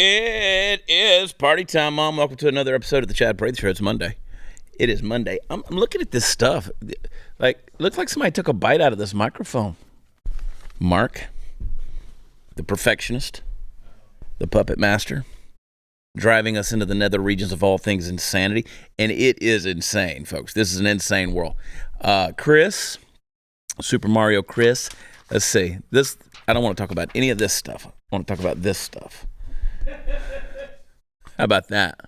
It is party time, Mom. Welcome to another episode of the Chad Prather Show. It's Monday. It is Monday. I'm looking at this stuff. Looks like somebody took a bite out of this microphone. Mark, the perfectionist, the puppet master, driving us into the nether regions of all things insanity. And it is insane, folks. This is an insane world. Chris, Super Mario Chris. Let's see. This. I don't want to talk about any of this stuff. I want to talk about this stuff. How about that?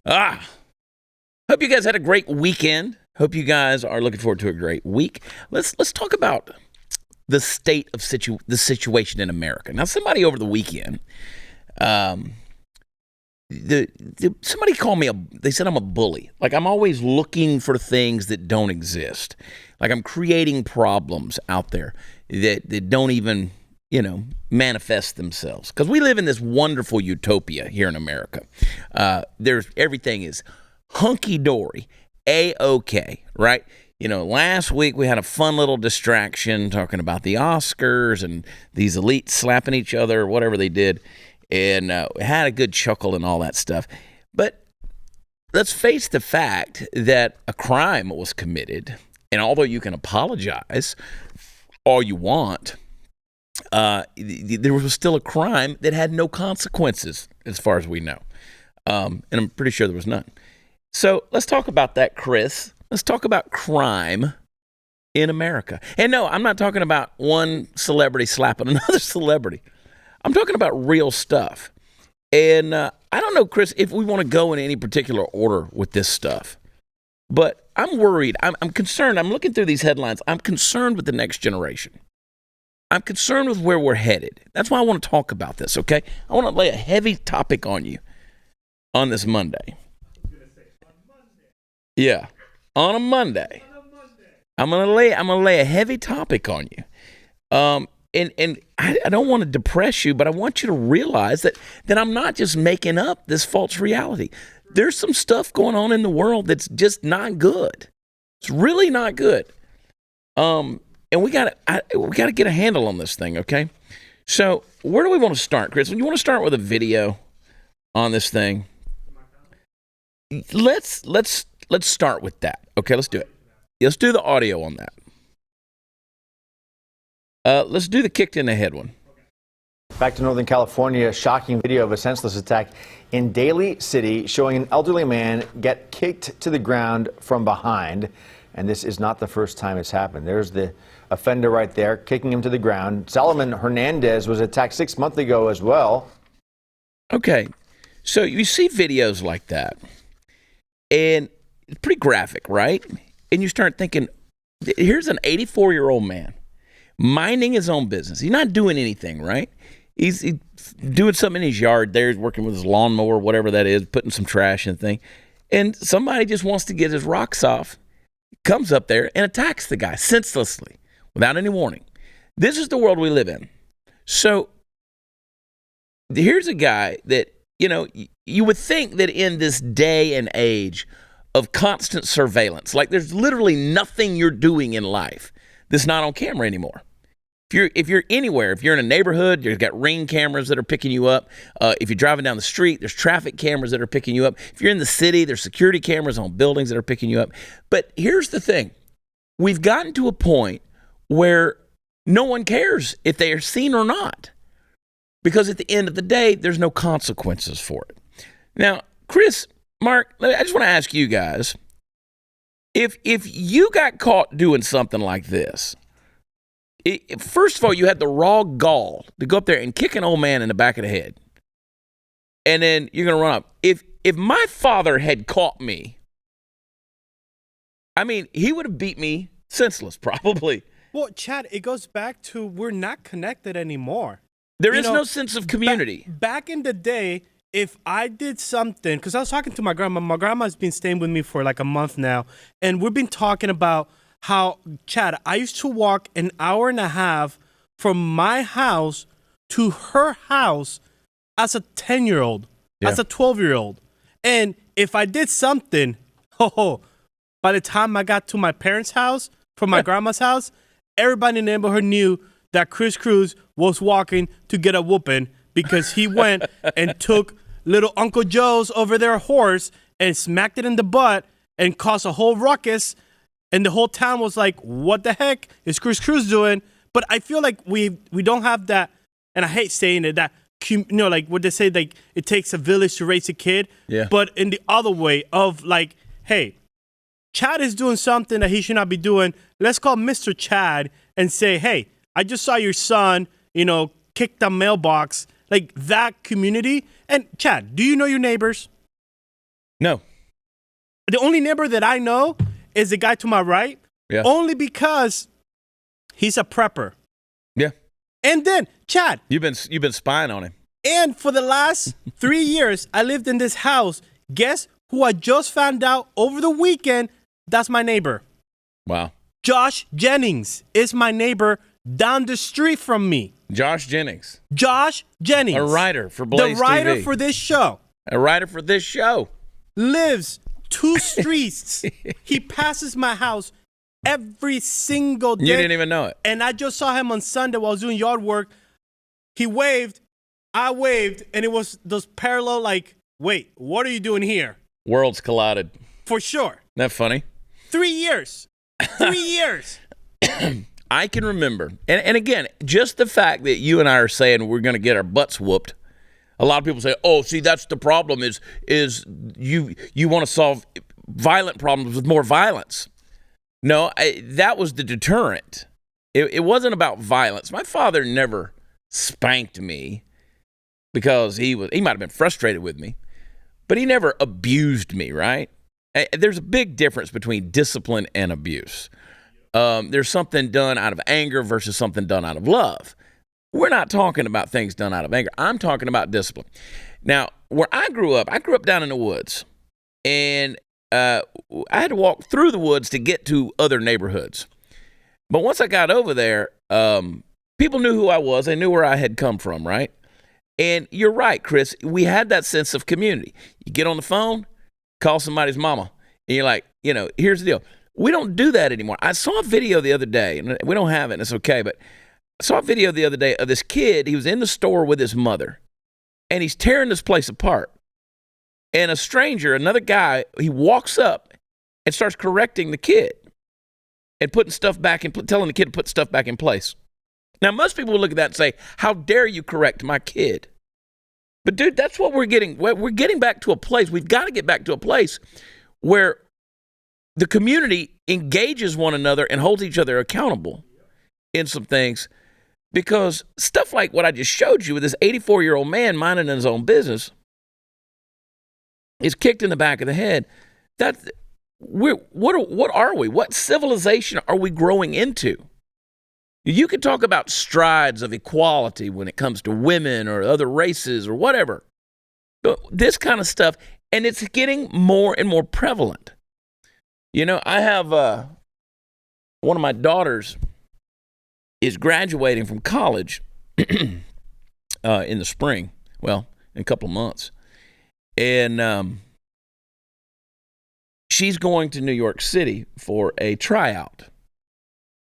Hope you guys had a great weekend. Hope you guys are looking forward to a great week. Let's talk about the state of the situation in America. Now, somebody over the weekend, somebody called me they said I'm a bully. Like, I'm always looking for things that don't exist. Like, I'm creating problems out there that don't even, manifest themselves. Because we live in this wonderful utopia here in America. Everything is hunky-dory, A-OK, right? Last week we had a fun little distraction talking about the Oscars and these elites slapping each other, or whatever they did, and had a good chuckle and all that stuff. But let's face the fact that a crime was committed, and although you can apologize all you want, there was still a crime that had no consequences, as far as we know. And I'm pretty sure there was none. So let's talk about that, Chris. Let's talk about crime in America. And no, I'm not talking about one celebrity slapping another celebrity. I'm talking about real stuff. And I don't know, Chris, if we want to go in any particular order with this stuff. But I'm worried. I'm concerned. I'm looking through these headlines. I'm concerned with the next generation. I'm concerned with where we're headed. That's why I want to talk about this, okay? I want to lay a heavy topic on you on this Monday. Yeah, on a Monday. I'm gonna lay a heavy topic on you. And I don't want to depress you, but I want you to realize that I'm not just making up this false reality. There's some stuff going on in the world that's just not good. It's really not good. And we gotta get a handle on this thing, okay? So where do we want to start, Chris? You want to start with a video on this thing? Let's start with that. Okay, let's do it. Let's do the audio on that. Let's do the kicked in the head one. Back to Northern California, a shocking video of a senseless attack in Daly City showing an elderly man get kicked to the ground from behind. And this is not the first time it's happened. There's the offender right there, kicking him to the ground. Solomon Hernandez was attacked 6 months ago as well. Okay, so you see videos like that, and it's pretty graphic, right? And you start thinking, here's an 84-year-old man minding his own business. He's not doing anything, right? He's doing something in his yard there. He's working with his lawnmower, whatever that is, putting some trash in the thing. And somebody just wants to get his rocks off, comes up there and attacks the guy senselessly without any warning. This is the world we live in. So here's a guy that, you would think that in this day and age of constant surveillance, like there's literally nothing you're doing in life that's not on camera anymore. If you're anywhere, if you're in a neighborhood, you've got Ring cameras that are picking you up. If you're driving down the street, there's traffic cameras that are picking you up. If you're in the city, there's security cameras on buildings that are picking you up. But here's the thing. We've gotten to a point where no one cares if they are seen or not. Because at the end of the day, there's no consequences for it. Now, Chris, Mark, I just want to ask you guys, if you got caught doing something like this, first of all, you had the raw gall to go up there and kick an old man in the back of the head. And then you're going to run up. If my father had caught me, I mean, he would have beat me senseless, probably. Well, Chad, it goes back to we're not connected anymore. There is no sense of community. Back in the day, if I did something, because I was talking to my grandma's been staying with me for like a month now, and we've been talking about how, Chad, I used to walk an hour and a half from my house to her house as a 10-year-old, as a 12-year-old. And if I did something, by the time I got to my parents' house, from my grandma's house, everybody in the neighborhood knew that Chris Cruz was walking to get a whooping because he went and took little Uncle Joe's over their horse and smacked it in the butt and caused a whole ruckus. And the whole town was like, what the heck is Chris Cruz doing? But I feel like we don't have that, and I hate saying it, that, like what they say, like it takes a village to raise a kid. Yeah. But in the other way of like, hey, Chad is doing something that he should not be doing. Let's call Mr. Chad and say, hey, I just saw your son, kick the mailbox. Like that community. And Chad, do you know your neighbors? No. The only neighbor that I know is the guy to my right. Yeah. Only because he's a prepper. Yeah. And then, Chad. You've been spying on him. And for the last 3 years, I lived in this house. Guess who I just found out over the weekend? That's my neighbor. Wow. Josh Jennings is my neighbor down the street from me. Josh Jennings. Josh Jennings. A writer for BlazeTV. The writer for this show. A writer for this show. Lives 2 streets. He passes my house every single day. You didn't even know it. And I just saw him on Sunday while I was doing yard work. He waved. I waved. And it was those parallel, like, wait, what are you doing here? Worlds collided. For sure. Isn't that funny? 3 years. 3 years. I can remember. And again, just the fact that you and I are saying we're going to get our butts whooped. A lot of people say, oh, see, that's the problem is you want to solve violent problems with more violence. No, that was the deterrent. It wasn't about violence. My father never spanked me because he might have been frustrated with me, but he never abused me, right? There's a big difference between discipline and abuse. There's something done out of anger versus something done out of love. We're not talking about things done out of anger. I'm talking about discipline. Now, where I grew up down in the woods, and I had to walk through the woods to get to other neighborhoods. But once I got over there, people knew who I was. They knew where I had come from, right? And you're right, Chris. We had that sense of community. You get on the phone, call somebody's mama, and you're like, here's the deal. We don't do that anymore. I saw a video the other day, and we don't have it, and it's okay, but I saw a video the other day of this kid. He was in the store with his mother, and he's tearing this place apart. And a stranger, another guy, he walks up and starts correcting the kid and putting stuff back and telling the kid to put stuff back in place. Now, most people would look at that and say, how dare you correct my kid? But, dude, that's what we're getting. We're getting back to a place. We've got to get back to a place where the community engages one another and holds each other accountable in some things. Because stuff like what I just showed you with this 84-year-old man minding his own business is kicked in the back of the head. What are we? What civilization are we growing into? You can talk about strides of equality when it comes to women or other races or whatever. But this kind of stuff, and it's getting more and more prevalent. I have one of my daughters is graduating from college in the spring. Well, in a couple of months. And she's going to New York City for a tryout.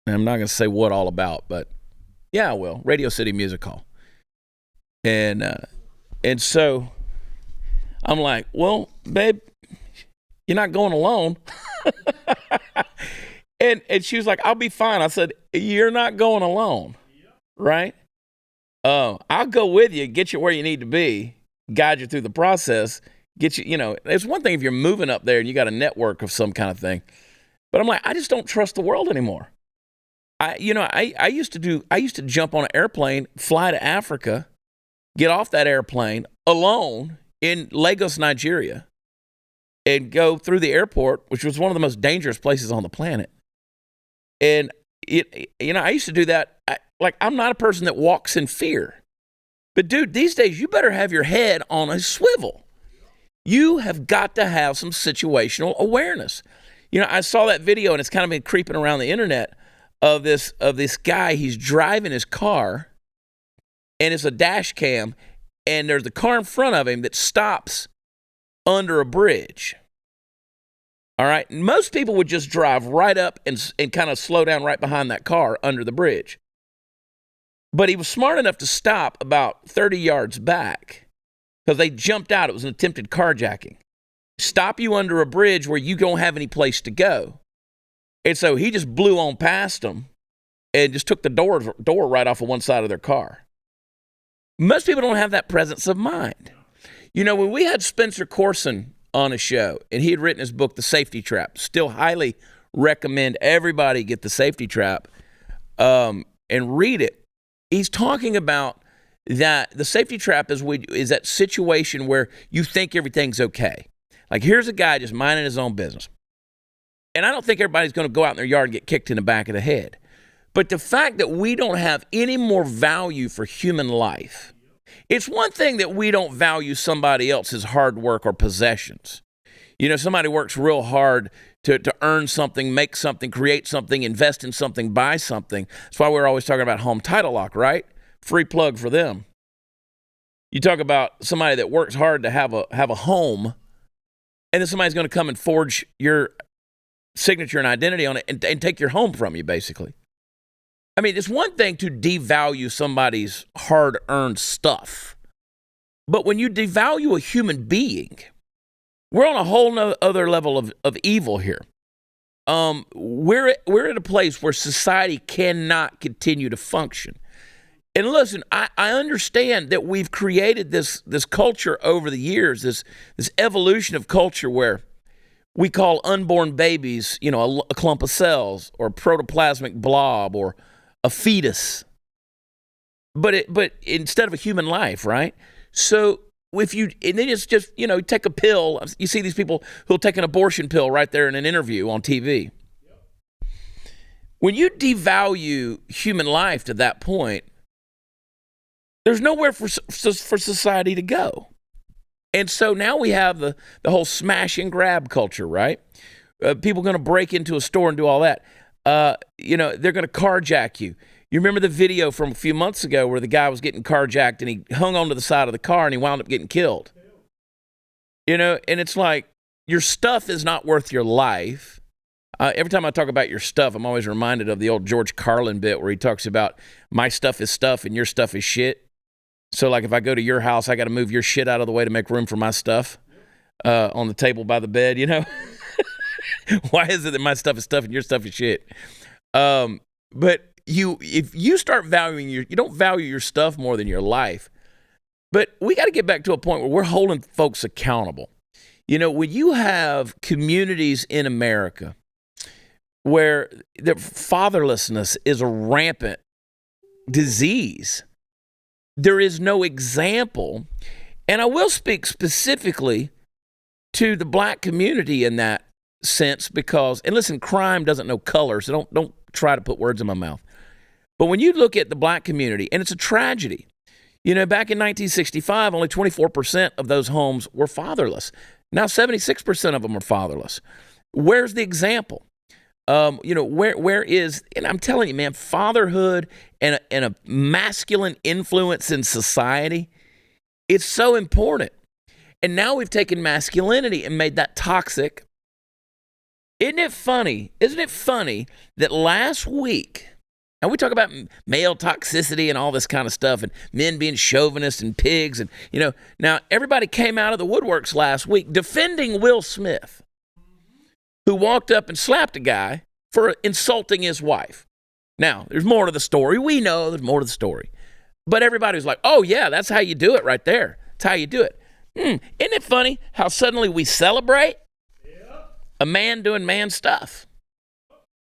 And I'm not going to say what all about, but yeah, I will. Radio City Music Hall. And so I'm like, well, babe, you're not going alone. And she was like, I'll be fine. I said, you're not going alone, right? I'll go with you, get you where you need to be, guide you through the process, get you, it's one thing if you're moving up there and you got a network of some kind of thing. But I'm like, I just don't trust the world anymore. I used to jump on an airplane, fly to Africa, get off that airplane alone in Lagos, Nigeria, and go through the airport, which was one of the most dangerous places on the planet. And I used to do that. I'm not a person that walks in fear. But dude, these days you better have your head on a swivel. You have got to have some situational awareness. I saw that video, and it's kind of been creeping around the internet of this guy. He's driving his car, and it's a dash cam, and there's the car in front of him that stops under a bridge. All right. Most people would just drive right up and kind of slow down right behind that car under the bridge. But he was smart enough to stop about 30 yards back because they jumped out. It was an attempted carjacking. Stop you under a bridge where you don't have any place to go. And so he just blew on past them and just took the door right off of one side of their car. Most people don't have that presence of mind. You know, when we had Spencer Courson on a show, and he had written his book, The Safety Trap, still highly recommend everybody get The Safety Trap and read it. He's talking about that the safety trap is that situation where you think everything's okay. Like, here's a guy just minding his own business. And I don't think everybody's going to go out in their yard and get kicked in the back of the head. But the fact that we don't have any more value for human life, it's one thing that we don't value somebody else's hard work or possessions. You know, somebody works real hard to earn something, make something, create something, invest in something, buy something. That's why we're always talking about home title lock, right? Free plug for them. You talk about somebody that works hard to have a home, and then somebody's going to come and forge your signature and identity on it and take your home from you, basically. I mean, it's one thing to devalue somebody's hard-earned stuff, but when you devalue a human being, we're on a whole other level of evil here. We're at a place where society cannot continue to function. And listen, I understand that we've created this culture over the years, this evolution of culture where we call unborn babies, you know, a clump of cells or a protoplasmic blob or a fetus. But instead of a human life, right? So and then it's just, you know, take a pill. You see these people who'll take an abortion pill right there in an interview on TV. When you devalue human life to that point, there's nowhere for society to go. And so now we have the whole smash and grab culture, right? People going to break into a store and do all that. You know, they're going to carjack you. You remember the video from a few months ago where the guy was getting carjacked and he hung onto the side of the car and he wound up getting killed. You know, and it's like, your stuff is not worth your life. Every time I talk about your stuff, I'm always reminded of the old George Carlin bit where he talks about my stuff is stuff and your stuff is shit. So like if I go to your house, I got to move your shit out of the way to make room for my stuff on the table by the bed, you know? Why is it that my stuff is stuff and your stuff is shit? But if you start valuing you don't value your stuff more than your life. But we got to get back to a point where we're holding folks accountable. You know, when you have communities in America where the fatherlessness is a rampant disease, there is no example. And I will speak specifically to the black community in that sense because, and listen, crime doesn't know color, so don't try to put words in my mouth. But when you look at the black community, and it's a tragedy, you know, back in 1965, only 24% of those homes were fatherless. Now 76% of them are fatherless. Where's the example? You know, where is, and I'm telling you, man, fatherhood and a masculine influence in society, it's so important. And now we've taken masculinity and made that toxic. Isn't it funny that last week, and we talk about male toxicity and all this kind of stuff and men being chauvinists and pigs and, you know, now everybody came out of the woodworks last week defending Will Smith, who walked up and slapped a guy for insulting his wife. Now, there's more to the story. We know there's more to the story. But everybody was like, oh, yeah, that's how you do it right there. That's how you do it. Isn't it funny how suddenly we celebrate a man doing man stuff?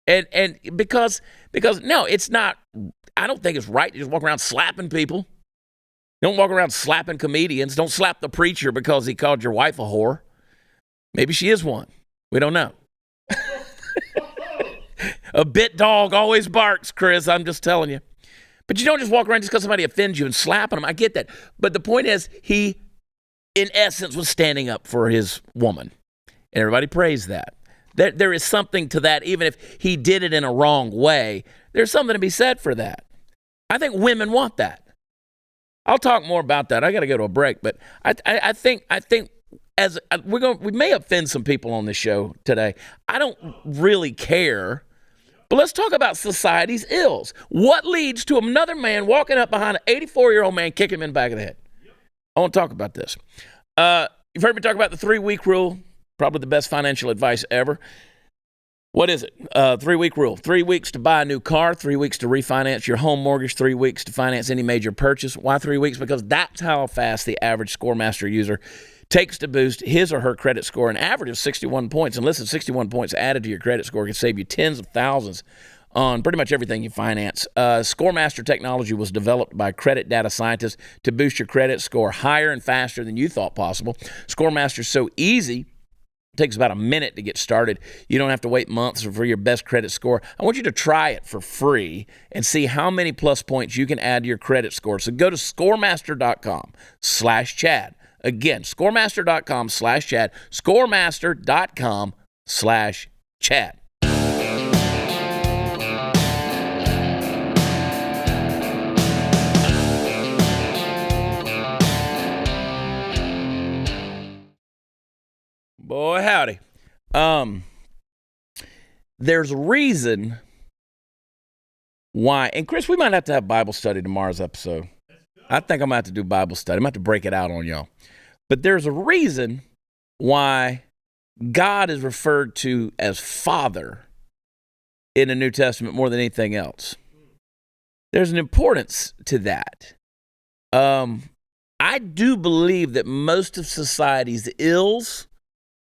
And because no, it's not, I don't think it's right to just walk around slapping people. Don't walk around slapping comedians. Don't slap the preacher because he called your wife a whore. Maybe she is one. We don't know. A bit dog always barks, Chris. I'm just telling you. But you don't just walk around just because somebody offends you and slapping them. I get that. But the point is, he, in essence, was standing up for his woman. And everybody praised that. There is something to that, even if he did it in a wrong way. There's something to be said for that. I think women want that. I'll talk more about that. I got to go to a break, but I think as we may offend some people on this show today. I don't really care, But let's talk about society's ills. What leads to another man walking up behind an 84-year-old man, kicking him in the back of the head? I want to talk about this. You've heard me talk about the 3-week rule, probably the best financial advice ever. What is it? 3-week rule. 3 weeks to buy a new car, 3 weeks to refinance your home mortgage, 3 weeks to finance any major purchase. Why 3 weeks? Because that's how fast the average ScoreMaster user takes to boost his or her credit score. An average of 61 points. And listen, 61 points added to your credit score can save you tens of thousands on pretty much everything you finance. ScoreMaster technology was developed by credit data scientists to boost your credit score higher and faster than you thought possible. ScoreMaster is so easy. It takes about a minute to get started. You don't have to wait months for your best credit score. I want you to try it for free and see how many plus points you can add to your credit score. So go to scoremaster.com/Chad. Again, scoremaster.com/Chad. Scoremaster.com/Chad. Boy, howdy. There's a reason why, and Chris, we might have to have Bible study tomorrow's episode. I think I'm going to have to do Bible study. I'm going to have to break it out on y'all. But there's a reason why God is referred to as Father in the New Testament more than anything else. There's an importance to that. I do believe that most of society's ills,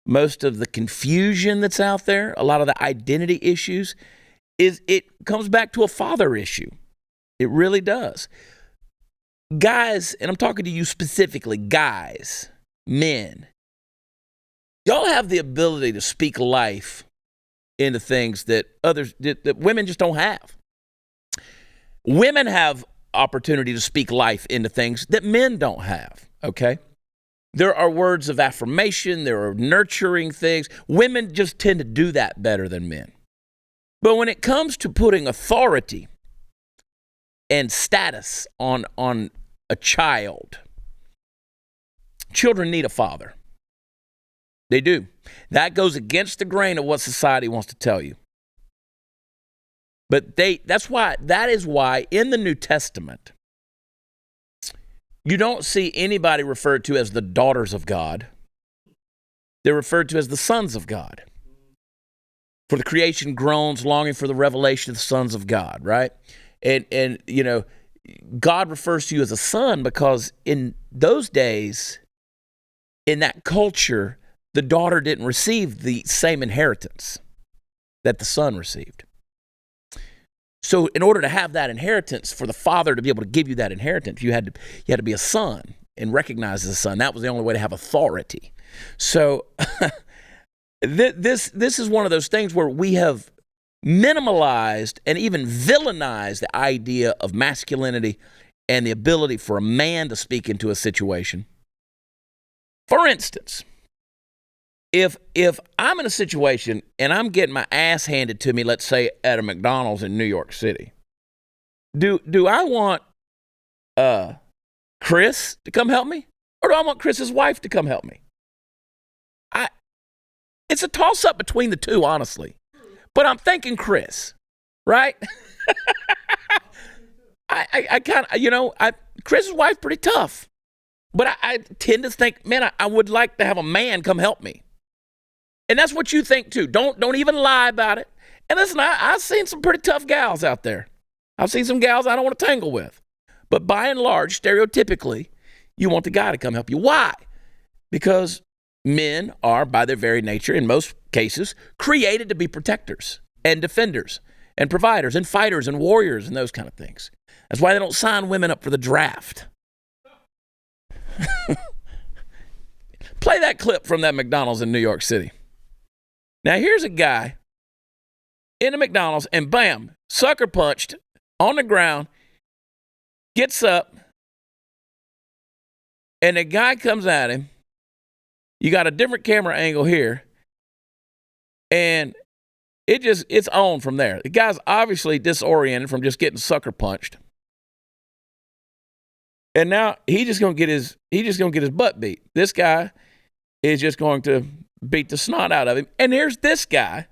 most of the confusion that's out there, a lot of the identity issues, it comes back to a father issue. It really does. Guys, and I'm talking to you specifically, guys, men, y'all have the ability to speak life into things that that women just don't have. Women have opportunity to speak life into things that men don't have, okay? There are words of affirmation. There are nurturing things. Women just tend to do that better than men. But when it comes to putting authority and status on a child, children need a father. They do. That goes against the grain of what society wants to tell you. But that is why in the New Testament, you don't see anybody referred to as the daughters of God. They're referred to as the sons of God. For the creation groans, longing for the revelation of the sons of God, right? And you know, God refers to you as a son because in those days, in that culture, the daughter didn't receive the same inheritance that the son received. So in order to have that inheritance, for the father to be able to give you that inheritance, you had to be a son and recognized as a son. That was the only way to have authority. So this is one of those things where we have minimalized and even villainized the idea of masculinity and the ability for a man to speak into a situation. For instance, if I'm in a situation and I'm getting my ass handed to me, let's say at a McDonald's in New York City, do I want Chris to come help me, or do I want Chris's wife to come help me? It's a toss-up between the two, honestly. But I'm thinking Chris, right? I kind of, Chris's wife's pretty tough. But I tend to think, man, I would like to have a man come help me. And that's what you think too. Don't even lie about it. And listen, I've seen some pretty tough gals out there. I've seen some gals I don't want to tangle with. But by and large, stereotypically, you want the guy to come help you. Why? Because men are, by their very nature, in most cases, created to be protectors and defenders and providers and fighters and warriors and those kind of things. That's why they don't sign women up for the draft. Play that clip from that McDonald's in New York City. Now, here's a guy in a McDonald's and bam, sucker punched on the ground, gets up, and the guy comes at him. You got a different camera angle here, and it's on from there. The guy's obviously disoriented from just getting sucker punched. And now he's just gonna get his butt beat. This guy is just going to beat the snot out of him. And here's this guy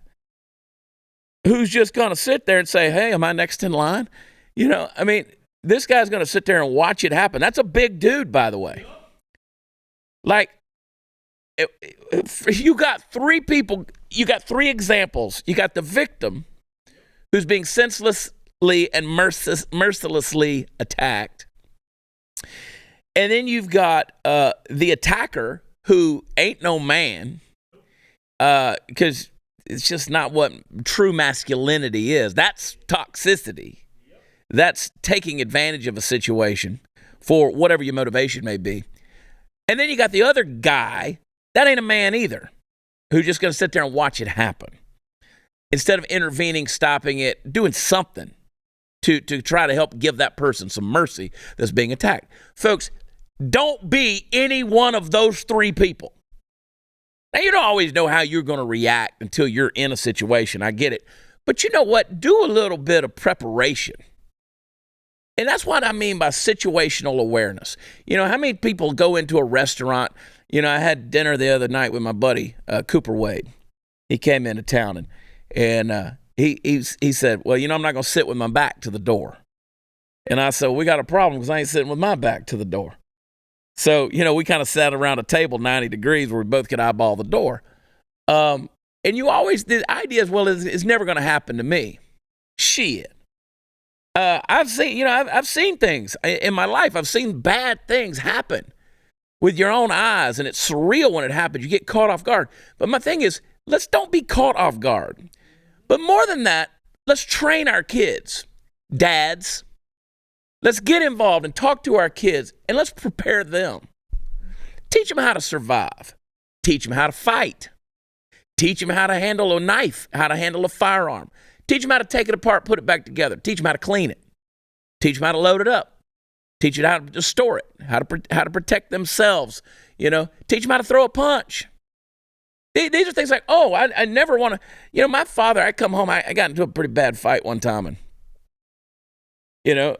who's just going to sit there and say, hey, am I next in line? You know, I mean, this guy's going to sit there and watch it happen. That's a big dude, by the way. Like, you got three people, you got three examples. You got the victim who's being senselessly and mercilessly attacked. And then you've got the attacker who ain't no man, because it's just not what true masculinity is. That's toxicity. That's taking advantage of a situation for whatever your motivation may be. And then you got the other guy, that ain't a man either, who's just going to sit there and watch it happen. Instead of intervening, stopping it, doing something to try to help give that person some mercy that's being attacked. Folks, don't be any one of those three people. Now, you don't always know how you're going to react until you're in a situation. I get it. But you know what? Do a little bit of preparation. And that's what I mean by situational awareness. You know, how many people go into a restaurant? You know, I had dinner the other night with my buddy, Cooper Wade. He came into town and he said, well, you know, I'm not going to sit with my back to the door. And I said, well, we got a problem because I ain't sitting with my back to the door. So, you know, we kind of sat around a table 90 degrees where we both could eyeball the door. And you always, the idea is, well, it's never going to happen to me. Shit. I've seen things in my life. I've seen bad things happen with your own eyes, and it's surreal when it happens. You get caught off guard. But my thing is, let's don't be caught off guard. But more than that, let's train our kids. Dads, let's get involved and talk to our kids, and let's prepare them. Teach them how to survive. Teach them how to fight. Teach them how to handle a knife, how to handle a firearm. Teach them how to take it apart, put it back together. Teach them how to clean it. Teach them how to load it up. Teach them how to store it, how to protect themselves. You know, teach them how to throw a punch. These are things like, oh, I never want to, you know, my father, I come home, I got into a pretty bad fight one time, and, you know,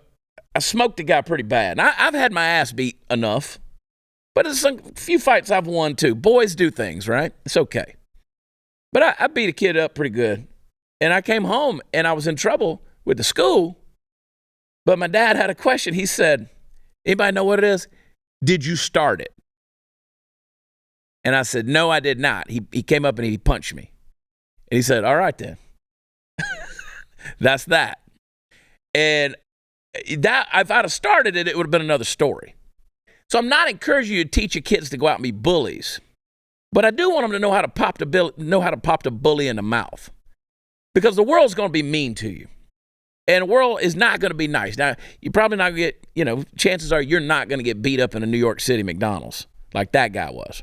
I smoked a guy pretty bad. And I've had my ass beat enough, but it's a few fights I've won too. Boys do things, right? It's okay. But I beat a kid up pretty good. And I came home and I was in trouble with the school. But my dad had a question. He said, anybody know what it is? Did you start it? And I said, no, I did not. He came up and he punched me. And he said, all right then. That's that. And that if I'd have started it, it would have been another story. So I'm not encouraging you to teach your kids to go out and be bullies. But I do want them to know how to pop the bully in the mouth. Because the world's going to be mean to you. And the world is not going to be nice. Now, you're probably not going to get, you know, chances are you're not going to get beat up in a New York City McDonald's like that guy was.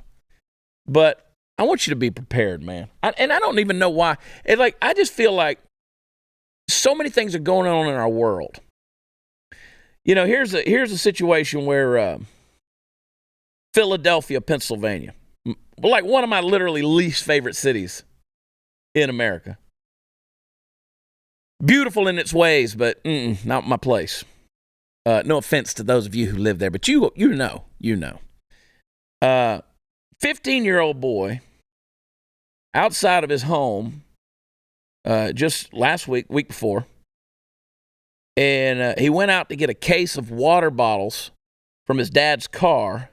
But I want you to be prepared, man. And I don't even know why. I just feel like so many things are going on in our world. You know, here's a situation where Philadelphia, Pennsylvania, like one of my literally least favorite cities in America. Beautiful in its ways, but not my place. No offense to those of you who live there, but you know. 15-year-old boy outside of his home just last week before, and he went out to get a case of water bottles from his dad's car.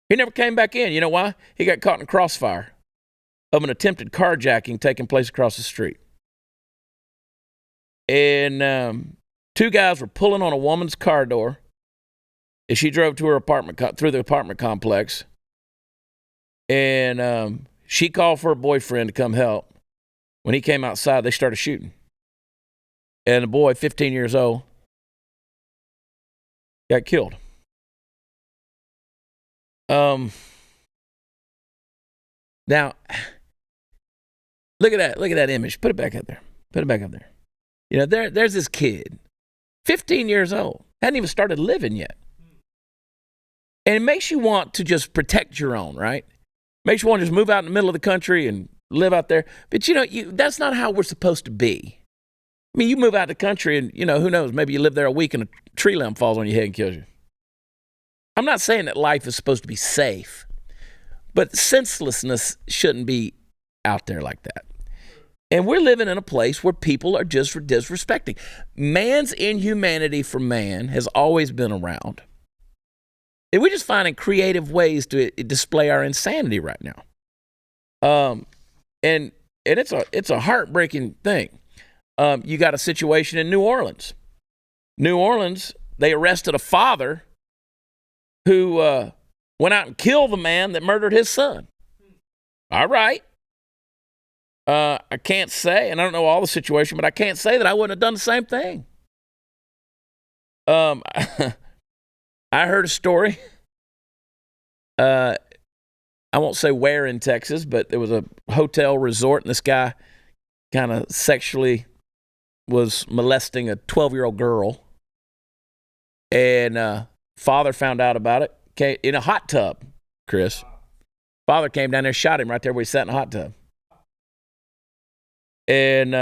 He never came back in. You know why? He got caught in a crossfire of an attempted carjacking taking place across the street. And two guys were pulling on a woman's car door as she drove to her apartment through the apartment complex. And she called for her boyfriend to come help. When he came outside, they started shooting. And the boy, 15 years old, got killed. Now, look at that image. Put it back up there. You know, there's this kid, 15 years old, hadn't even started living yet. And it makes you want to just protect your own, right? Makes you want to just move out in the middle of the country and live out there. But, you know, that's not how we're supposed to be. I mean, you move out the country and, you know, who knows, maybe you live there a week and a tree limb falls on your head and kills you. I'm not saying that life is supposed to be safe, but senselessness shouldn't be out there like that. And we're living in a place where people are just disrespecting. Man's inhumanity for man has always been around. And we're just finding creative ways to display our insanity right now. And it's a heartbreaking thing. You got a situation in New Orleans. New Orleans, they arrested a father who went out and killed the man that murdered his son. All right. I can't say, and I don't know all the situation, but I can't say that I wouldn't have done the same thing. I heard a story. I won't say where in Texas, but there was a hotel resort, and this guy kind of sexually was molesting a 12-year-old girl. And father found out about it in a hot tub, Chris. Father came down there, shot him right there where he sat in a hot tub. And,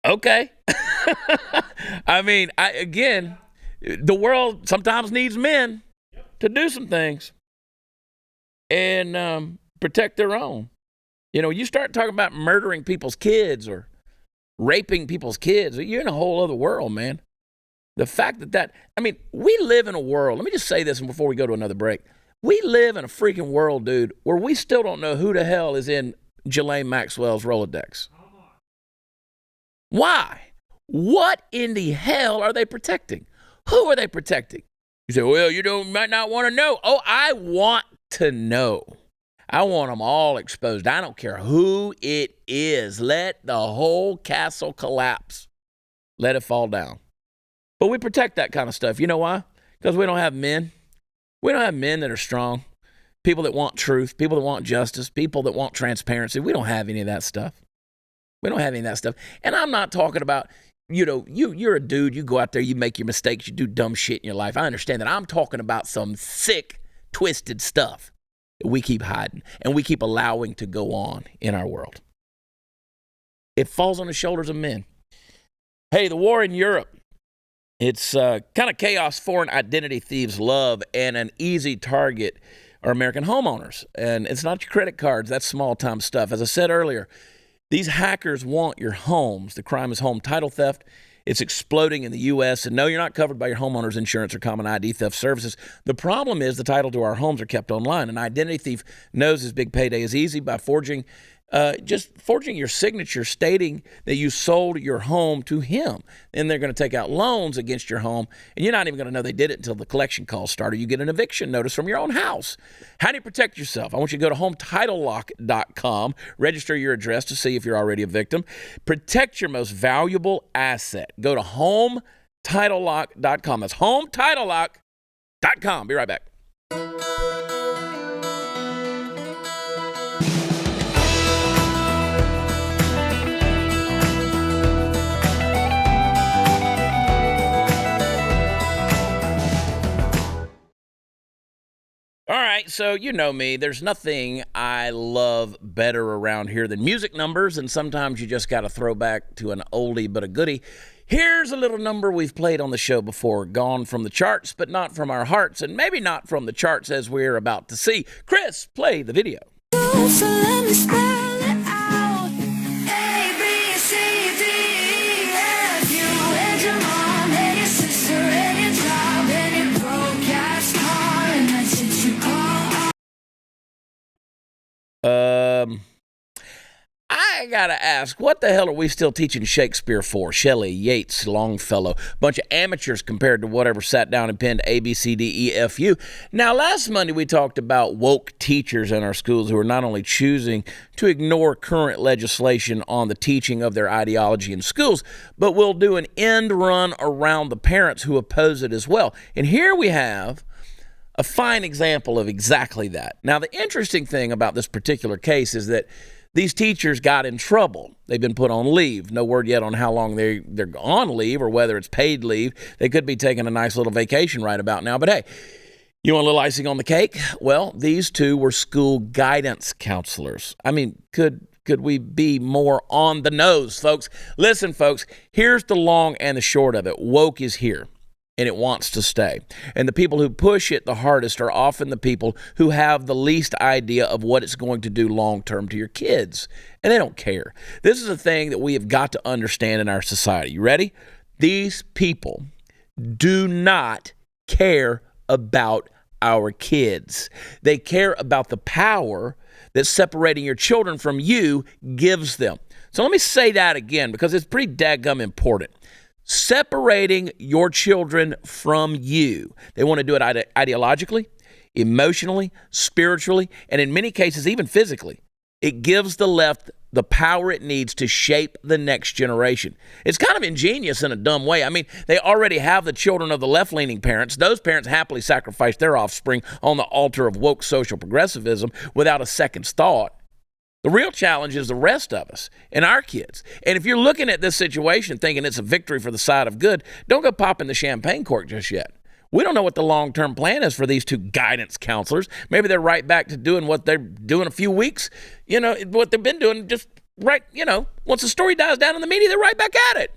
okay. I mean, again, the world sometimes needs men to do some things and protect their own. You know, you start talking about murdering people's kids or raping people's kids, you're in a whole other world, man. The fact I mean, we live in a world, let me just say this before we go to another break. We live in a freaking world, dude, where we still don't know who the hell is in Ghislaine Maxwell's Rolodex. Why? What in the hell are they protecting? Who are they protecting? You say, well, might not want to know. Oh, I want to know. I want them all exposed. I don't care who it is. Let the whole castle collapse. Let it fall down. But we protect that kind of stuff. You know why? Because we don't have men. We don't have men that are strong. People that want truth. People that want justice. People that want transparency. We don't have any of that stuff. We don't have any of that stuff. And I'm not talking about, you're a dude. You go out there. You make your mistakes. You do dumb shit in your life. I understand that. I'm talking about some sick, twisted stuff that we keep hiding and we keep allowing to go on in our world. It falls on the shoulders of men. Hey, the war in Europe. It's kind of chaos foreign identity thieves love, and an easy target are American homeowners. And it's not your credit cards. That's small-time stuff. As I said earlier, these hackers want your homes. The crime is home title theft. It's exploding in the U.S. And no, you're not covered by your homeowner's insurance or common ID theft services. The problem is the title to our homes are kept online. An identity thief knows his big payday is easy by forging your signature stating that you sold your home to him. Then they're going to take out loans against your home, and you're not even going to know they did it until the collection calls start, or you get an eviction notice from your own house. How do you protect yourself? I want you to go to HomeTitleLock.com, register your address to see if you're already a victim. Protect your most valuable asset. Go to HomeTitleLock.com. That's HomeTitleLock.com. Be right back. All right, so you know me. There's nothing I love better around here than music numbers, and sometimes you just got to throw back to an oldie but a goodie. Here's a little number we've played on the show before, gone from the charts, but not from our hearts, and maybe not from the charts as we're about to see. Chris, play the video. So let me spell it out. A, B, C, D, E, F, U, and your mom, and your sister, and your job, and your broke-ass car, and that's it you call. I gotta ask, what the hell are we still teaching Shakespeare for? Shelley, Yeats, Longfellow, bunch of amateurs compared to whatever sat down and penned A, B, C, D, E, F, U. Now, last Monday we talked about woke teachers in our schools who are not only choosing to ignore current legislation on the teaching of their ideology in schools, but will do an end run around the parents who oppose it as well. And here we have a fine example of exactly that. Now, the interesting thing about this particular case is that these teachers got in trouble. They've been put on leave. No word yet on how long they're on leave or whether it's paid leave. They could be taking a nice little vacation right about now. But hey, you want a little icing on the cake? Well, these two were school guidance counselors. I mean, could we be more on the nose, folks? Listen, folks, here's the long and the short of it. Woke is here. and it wants to stay. And the people who push it the hardest are often the people who have the least idea of what it's going to do long term to your kids. And they don't care. This is a thing that we have got to understand in our society. You ready? These people do not care about our kids. They care about the power that separating your children from you gives them. So let me say that again, because it's pretty dadgum important. Separating your children from you. They want to do it ideologically, emotionally, spiritually, and in many cases, even physically. It gives the left the power it needs to shape the next generation. It's kind of ingenious in a dumb way. I mean, they already have the children of the left-leaning parents. Those parents happily sacrifice their offspring on the altar of woke social progressivism without a second's thought. The real challenge is the rest of us and our kids. And if you're looking at this situation thinking it's a victory for the side of good, don't go popping the champagne cork just yet. We don't know what the long-term plan is for these two guidance counselors. Maybe they're right back to doing what they're doing a few weeks, what they've been doing just right, once the story dies down in the media, they're right back at it.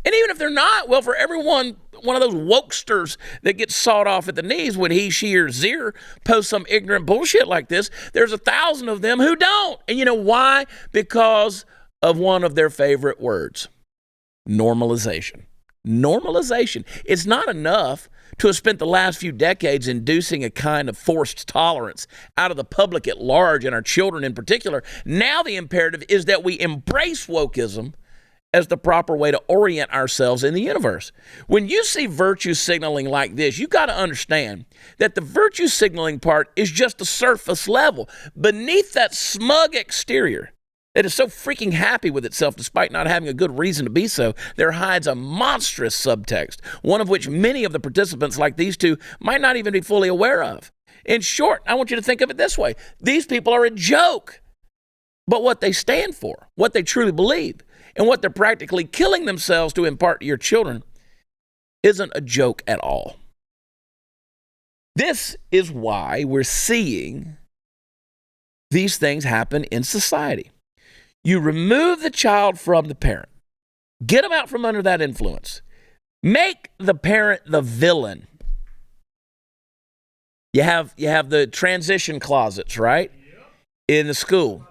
And even if they're not, well, for everyone, one of those wokesters that gets sawed off at the knees when he, she, or zir posts some ignorant bullshit like this, there's 1,000 of them who don't. And you know why? Because of one of their favorite words, normalization. Normalization. It's not enough to have spent the last few decades inducing a kind of forced tolerance out of the public at large and our children in particular. Now the imperative is that we embrace wokeism as the proper way to orient ourselves in the universe. When you see virtue signaling like this, you got to understand that the virtue signaling part is just the surface level. Beneath that smug exterior that is so freaking happy with itself despite not having a good reason to be so, there hides a monstrous subtext, one of which many of the participants like these two might not even be fully aware of. In short, I want you to think of it this way. These people are a joke, but what they stand for, what they truly believe, and what they're practically killing themselves to impart to your children isn't a joke at all. This is why we're seeing these things happen in society. You remove the child from the parent. Get them out from under that influence. Make the parent the villain. You have the transition closets, right? In the school.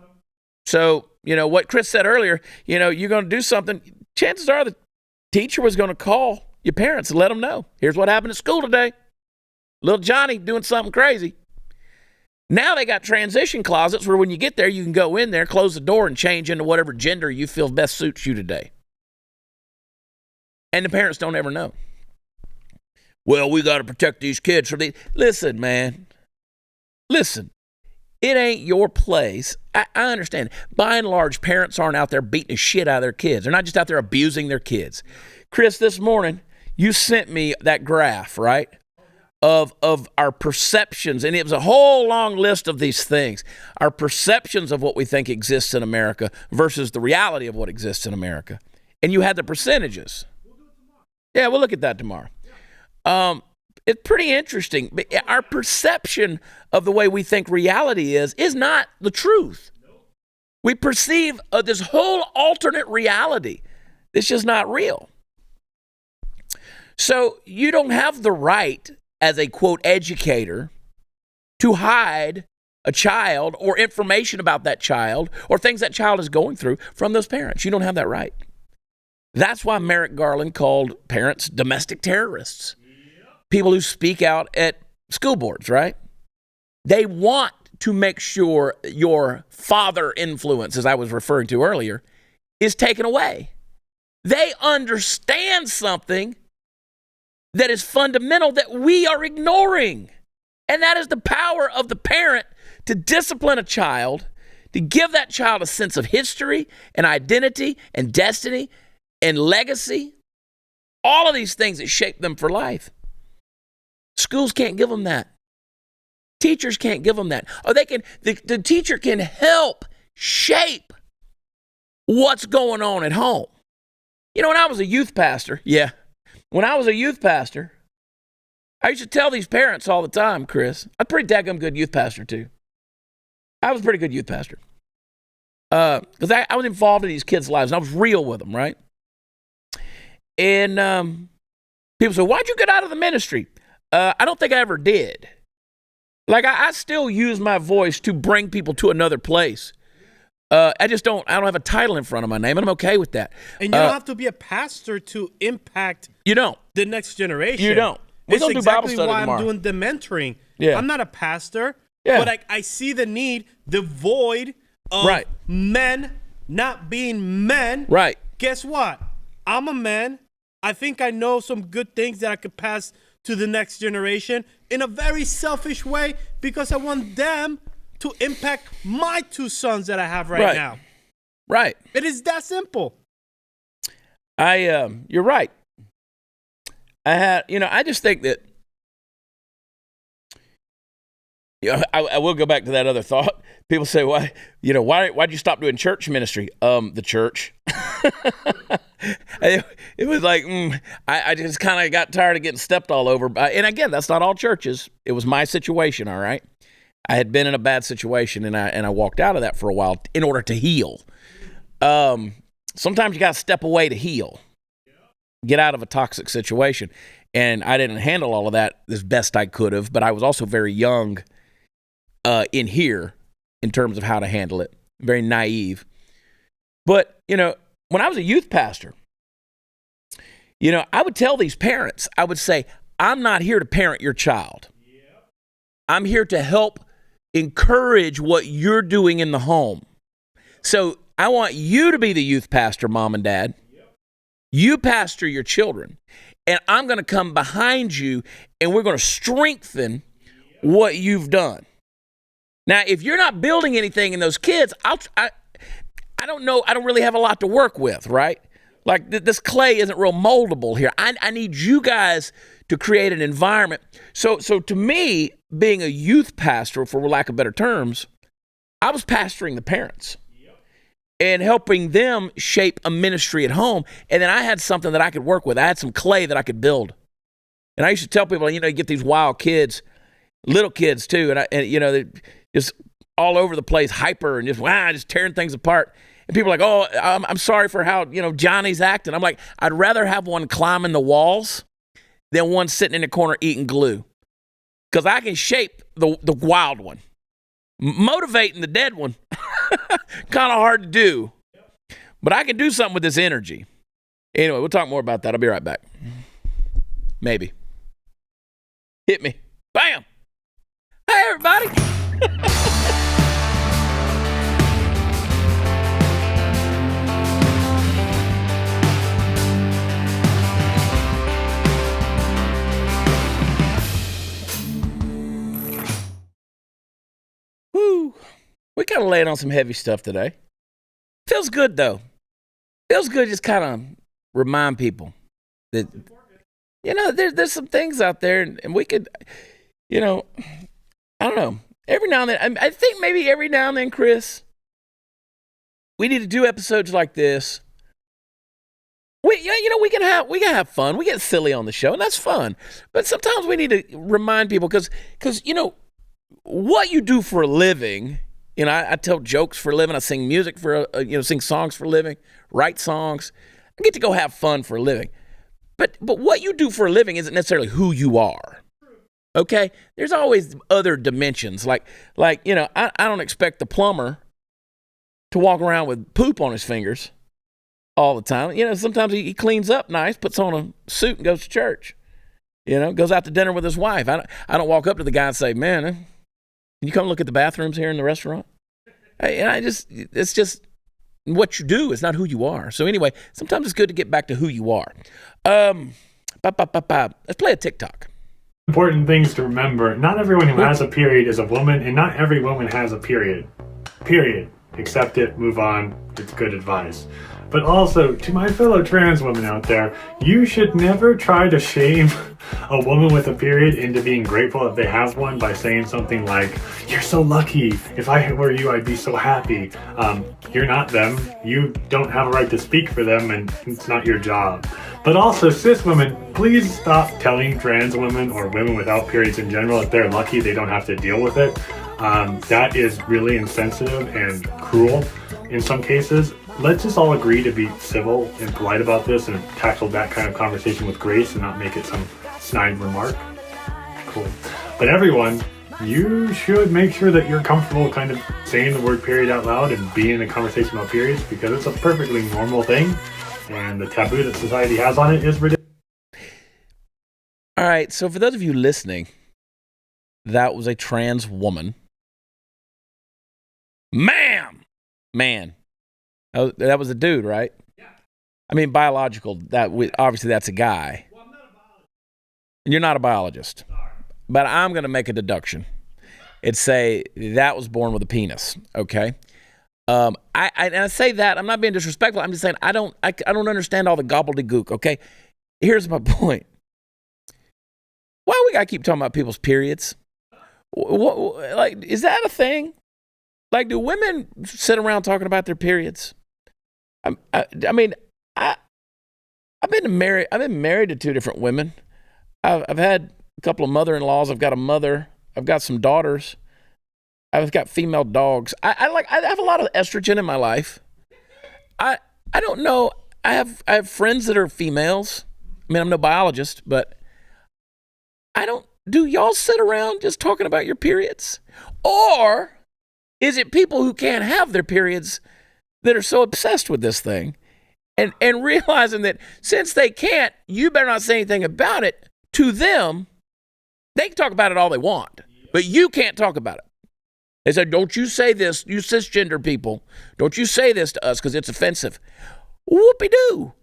So, what Chris said earlier, you're going to do something. Chances are the teacher was going to call your parents and let them know. Here's what happened at school today. Little Johnny doing something crazy. Now they got transition closets where when you get there, you can go in there, close the door, and change into whatever gender you feel best suits you today. And the parents don't ever know. Well, we got to protect these kids from these. Listen, man. Listen. It ain't your place. I understand. By and large, parents aren't out there beating the shit out of their kids. They're not just out there abusing their kids. Chris, this morning, you sent me that graph, right, of our perceptions. And it was a whole long list of these things. Our perceptions of what we think exists in America versus the reality of what exists in America. And you had the percentages. Yeah, we'll look at that tomorrow. It's pretty interesting. But our perception of the way we think reality is not the truth. We perceive this whole alternate reality. It's just not real. So you don't have the right as a, quote, educator to hide a child or information about that child or things that child is going through from those parents. You don't have that right. That's why Merrick Garland called parents domestic terrorists. People who speak out at school boards, right? They want to make sure your father influence, as I was referring to earlier, is taken away. They understand something that is fundamental that we are ignoring. And that is the power of the parent to discipline a child, to give that child a sense of history and identity and destiny and legacy. All of these things that shape them for life. Schools can't give them that. Teachers can't give them that. Or the teacher can help shape what's going on at home. When I was a youth pastor, when I was a youth pastor, I used to tell these parents all the time, Chris, I'm a pretty daggum good youth pastor too. I was a pretty good youth pastor. Because I was involved in these kids' lives and I was real with them, right? And People say, why'd you get out of the ministry? I don't think I ever did. Like, I still use my voice to bring people to another place. I don't have a title in front of my name, and I'm okay with that. And you don't have to be a pastor to impact the next generation. You don't. We're It's going to do Bible exactly study why tomorrow. I'm doing the mentoring. Yeah. I'm not a pastor, Yeah. but I see the need, the void of Right. men not being men. Right. Guess what? I'm a man. I think I know some good things that I could pass to the next generation in a very selfish way because I want them to impact my two sons that I have right now. Right. It is that simple. You're right. I just think that, I will go back to that other thought. People say, why'd you stop doing church ministry? The church. It was like, I just kind of got tired of getting stepped all over. And again, that's not all churches. It was my situation, all right? I had been in a bad situation, and I walked out of that for a while in order to heal. Sometimes you got to step away to heal. Get out of a toxic situation. And I didn't handle all of that as best I could have, but I was also very young in here in terms of how to handle it. Very naive. But, when I was a youth pastor, I would tell these parents, I would say, I'm not here to parent your child. I'm here to help encourage what you're doing in the home. So I want you to be the youth pastor, mom and dad. You pastor your children, and I'm going to come behind you, and we're going to strengthen what you've done. Now, if you're not building anything in those kids, I don't know. I don't really have a lot to work with, right? Like this clay isn't real moldable here. I need you guys to create an environment. So to me, being a youth pastor, for lack of better terms, I was pastoring the parents and helping them shape a ministry at home. And then I had something that I could work with. I had some clay that I could build. And I used to tell people, you get these wild kids, little kids too, and they're just all over the place, hyper and just tearing things apart. And people are like, oh, I'm sorry for how, Johnny's acting. I'm like, I'd rather have one climbing the walls than one sitting in the corner eating glue. Because I can shape the wild one. Motivating the dead one, kind of hard to do. But I can do something with this energy. Anyway, we'll talk more about that. I'll be right back. Maybe. Hit me. Bam. Hey, everybody. Woo. We kind of laid on some heavy stuff today. Feels good, though. Feels good just kind of remind people that, there's some things out there, and we could, I don't know. Every now and then, I think maybe every now and then, Chris, we need to do episodes like this. We can have fun. We get silly on the show, and that's fun. But sometimes we need to remind people because what you do for a living. I tell jokes for a living. I sing music sing songs for a living, write songs. I get to go have fun for a living. But what you do for a living isn't necessarily who you are. Okay? There's always other dimensions. Like I don't expect the plumber to walk around with poop on his fingers all the time. Sometimes he cleans up nice, puts on a suit and goes to church. Goes out to dinner with his wife. I don't walk up to the guy and say, man, can you come look at the bathrooms here in the restaurant? It's just what you do. It's not who you are. So anyway, sometimes it's good to get back to who you are. Let's play a TikTok. Important things to remember. Not everyone who has a period is a woman, and not every woman has a period. Period. Accept it, move on. It's good advice. But also, to my fellow trans women out there, you should never try to shame a woman with a period into being grateful if they have one by saying something like, you're so lucky. If I were you, I'd be so happy. You're not them. You don't have a right to speak for them, and it's not your job. But also, cis women, please stop telling trans women or women without periods in general if they're lucky they don't have to deal with it. That is really insensitive and cruel in some cases. let's just all agree to be civil and polite about this and tackle that kind of conversation with grace and not make it some snide remark. Cool. But everyone, you should make sure that you're comfortable kind of saying the word period out loud and being in a conversation about periods, because it's a perfectly normal thing, and the taboo that society has on it is ridiculous. All right, so for those of you listening, that was a trans woman. Man. Oh, that was a dude, right? Yeah. I mean, biological. Obviously, that's a guy. Well, I'm not a biologist. You're not a biologist. Sorry. But I'm going to make a deduction. It'd say that was born with a penis. Okay. I say that I'm not being disrespectful. I'm just saying I don't understand all the gobbledygook. Okay. Here's my point. Why we gotta keep talking about people's periods? Like, is that a thing? Like, do women sit around talking about their periods? I've been married to two different women. I've had a couple of mother-in-laws. I've got a mother. I've got some daughters. I've got female dogs. I have a lot of estrogen in my life. I don't know. I have friends that are females. I mean, I'm no biologist, but do y'all sit around just talking about your periods? Or is it people who can't have their periods that are so obsessed with this thing and realizing that since they can't, you better not say anything about it to them? They can talk about it all they want, but you can't talk about it. They said, don't you say this, you cisgender people. Don't you say this to us because it's offensive. Whoopie-doo.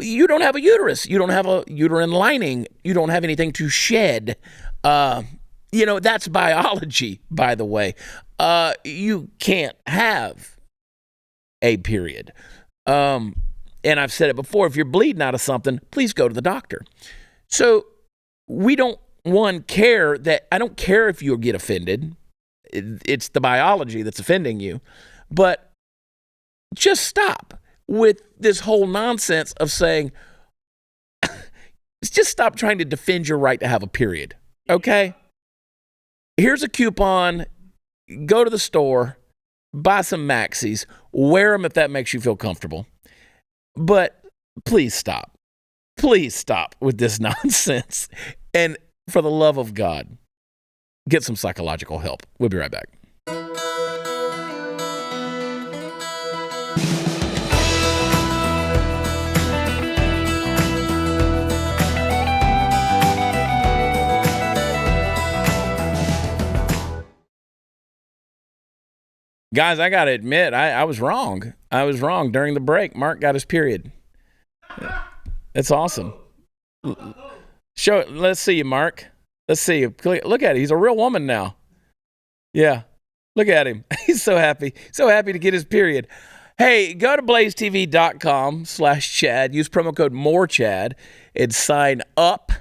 You don't have a uterus. You don't have a uterine lining. You don't have anything to shed. That's biology, by the way. You can't have a period. And I've said it before, if you're bleeding out of something, please go to the doctor. So we don't, I don't care if you get offended. It's the biology that's offending you. But just stop with this whole nonsense of saying, just stop trying to defend your right to have a period. Okay? Here's a coupon. Go to the store, buy some maxis, wear them if that makes you feel comfortable. But please stop. Please stop with this nonsense. And for the love of God, get some psychological help. We'll be right back. Guys, I got to admit, I was wrong. I was wrong during the break. Mark got his period. That's awesome. Let's see you, Mark. Let's see you. Look at it. He's a real woman now. Yeah. Look at him. He's so happy. So happy to get his period. Hey, go to blazetv.com/Chad. Use promo code MORECHAD and sign up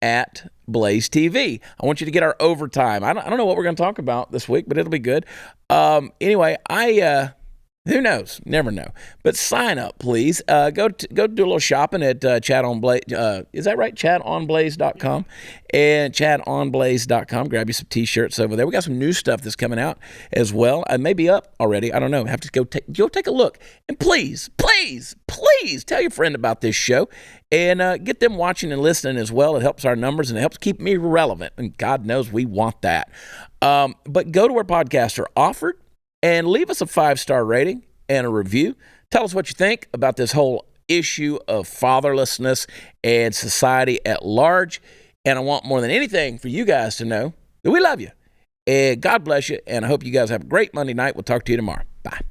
at Blaze TV. I want you to get our overtime. I don't know what we're going to talk about this week, but it'll be good. Anyway, who knows? Never know. But sign up, please. Go do a little shopping at Chad on Blaze. Is that right? ChadOnBlaze.com and ChadOnBlaze.com. Grab you some T-shirts over there. We got some new stuff that's coming out as well. Maybe up already. I don't know. Have to go take a look. And please tell your friend about this show and get them watching and listening as well. It helps our numbers and it helps keep me relevant. And God knows we want that. But go to where podcasts are offered and leave us a 5-star rating and a review. Tell us what you think about this whole issue of fatherlessness and society at large. And I want more than anything for you guys to know that we love you. And God bless you. And I hope you guys have a great Monday night. We'll talk to you tomorrow. Bye.